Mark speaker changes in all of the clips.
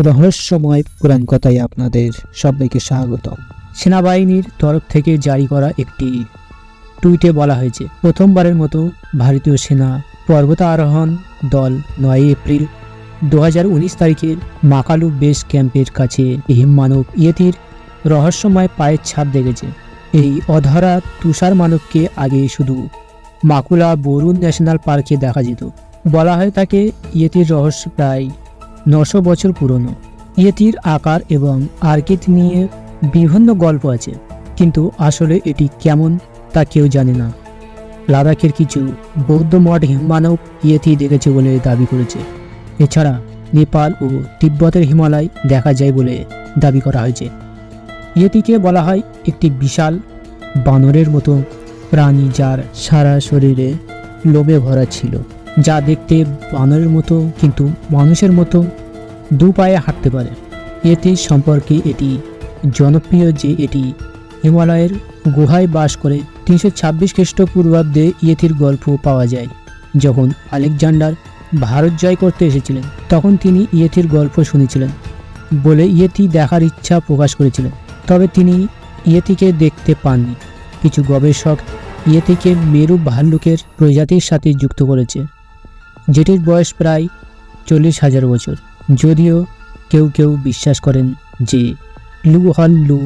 Speaker 1: রহস্যময় পুরাণ কথায় আপনাদের সবাইকে স্বাগত। সেনাবাহিনীর তরফ থেকে জারি করা একটি টুইটে বলা হয়েছে, প্রথমবারের মতো ভারতীয় সেনা পর্বতারোহণ দল 9 এপ্রিল 2019 তারিখের মাকালু বেস ক্যাম্পের কাছে হিমমানব ইয়েতির রহস্যময় পায়ের ছাপ দেখেছে। এই অধরা তুষার মানবকে আগে শুধু মাকুলা বরুণ ন্যাশনাল পার্কে দেখা যেত। বলা হয় তাকে ইয়েতির রহস্য প্রায় 900 বছর পুরনো। ইয়েতির আকার এবং আকৃতি নিয়ে বিভিন্ন গল্প আছে, কিন্তু আসলে এটি কেমন তা কেউ জানে না। লাদাখের কিছু বৌদ্ধ মঠ হিমমানব ইয়েতি দেখেছে বলে দাবি করেছে। এছাড়া নেপাল ও তিব্বতের হিমালয় দেখা যায় বলে দাবি করা হয়েছে। ইয়েতিকে বলা হয় একটি বিশাল বানরের মতো প্রাণী, যার সারা শরীরে লোমে ভরা ছিল, যা দেখতে বানরের মতো কিন্তু মানুষের মতো দু পায়ে হাঁটতে পারে। ইয়েতি সম্পর্কে এটি জনপ্রিয় যে এটি হিমালয়ের গুহায় বাস করে। 326 খ্রিস্টপূর্বাব্দে ইয়েতির গল্প পাওয়া যায়। যখন আলেকজান্ডার ভারত জয় করতে এসেছিলেন, তখন তিনি ইয়েতির গল্প শুনেছিলেন বলে ইয়েতি দেখার ইচ্ছা প্রকাশ করেছিলেন, তবে তিনি ইয়েতিকে দেখতে পাননি। কিছু গবেষক ইয়েতিকে মেরু ভাল্লুকের প্রজাতির সাথে যুক্ত করেছে, যেটির বয়স প্রায় 40,000 বছর। যদিও কেউ কেউ বিশ্বাস করেন যে লু হল লু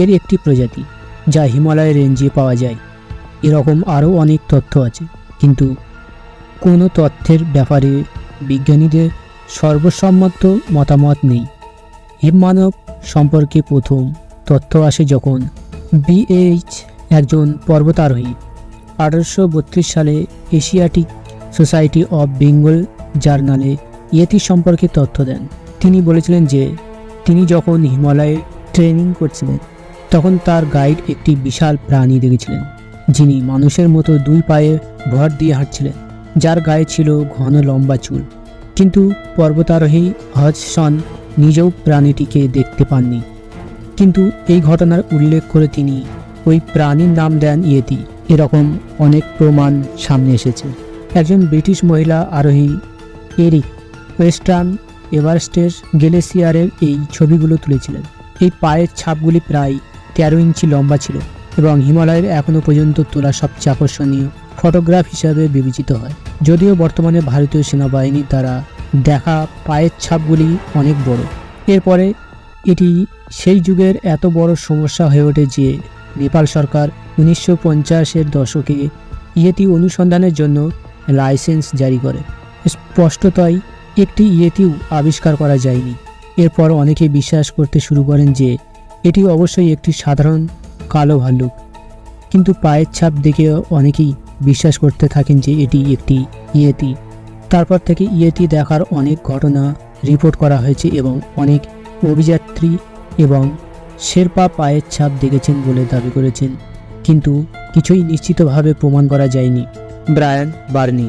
Speaker 1: এর একটি প্রজাতি, যা হিমালয় রেঞ্জে পাওয়া যায়। এরকম আরও অনেক তথ্য আছে, কিন্তু কোনো তথ্যের ব্যাপারে বিজ্ঞানীদের সর্বসম্মত মতামত নেই। হিমমানব সম্পর্কে প্রথম তথ্য আসে যখন BH একজন পর্বতারোহী 1832 সালে এশিয়াটিক সোসাইটি অব বেঙ্গল জার্নালে ইয়েতি সম্পর্কে তথ্য দেন। তিনি বলেছিলেন যে তিনি যখন হিমালয়ে ট্রেনিং করছিলেন, তখন তার গাইড একটি বিশাল প্রাণী দেখেছিলেন, যিনি মানুষের মতো 2 পায়ে ভর দিয়ে হাঁটছিলেন, যার গায়ে ছিল ঘন লম্বা চুল। কিন্তু পর্বতারোহী হজসন নিজেও প্রাণীটিকে দেখতে পাননি, কিন্তু এই ঘটনার উল্লেখ করে তিনি ওই প্রাণীর নাম দেন ইয়েতি। এরকম অনেক প্রমাণ সামনে এসেছে। একজন ব্রিটিশ মহিলা আরোহী এরিক ওয়েস্টার্ন এভারেস্টের গ্লেসিয়ারের এই ছবিগুলো তুলেছিলেন। এই পায়ের ছাপগুলি প্রায় 13 ইঞ্চি লম্বা ছিল এবং হিমালয়ের এখনও পর্যন্ত তোলা সবচেয়ে আকর্ষণীয় ফটোগ্রাফ হিসাবে বিবেচিত হয়। যদিও বর্তমানে ভারতীয় সেনাবাহিনীর দ্বারা দেখা পায়ের ছাপগুলি অনেক বড়। এরপরে এটি সেই যুগের এত বড় সমস্যা হয়ে ওঠে যে নেপাল সরকার 1950-এর দশকে ইয়েতি অনুসন্ধানের জন্য লাইসেন্স জারি করে। স্পষ্টতই একটি ইয়েতিও আবিষ্কার করা যায়নি। এরপর অনেকে বিশ্বাস করতে শুরু করেন যে এটি অবশ্যই একটি সাধারণ কালো ভাল্লুক, কিন্তু পায়ের ছাপ দেখে অনেকেই বিশ্বাস করতে থাকেন যে এটি একটি ইয়েতি। তারপর থেকে ইয়েতি দেখার অনেক ঘটনা রিপোর্ট করা হয়েছে এবং অনেক অভিযাত্রী এবং শেরপা পায়ের ছাপ দেখেছেন বলে দাবি করেছেন, কিন্তু কিছুই নিশ্চিতভাবে প্রমাণ করা যায়নি। ব্রায়ান বার্নি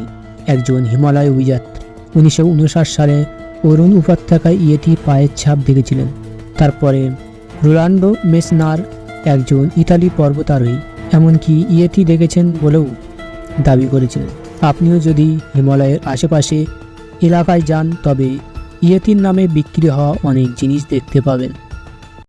Speaker 1: একজন হিমালয় অভিযাত্রী 1959 সালে অরুণ উপত্যকায় ইয়েতি পায়ের ছাপ দেখেছিলেন। তারপরে রোলান্ডো মেসনার একজন ইতালি পর্বতারোহী এমনকি ইয়েতি দেখেছেন বলেও দাবি করেছিলেন। আপনিও যদি হিমালয়ের আশেপাশে এলাকায় যান, তবে ইয়েতির নামে বিক্রি হওয়া অনেক জিনিস দেখতে পাবেন।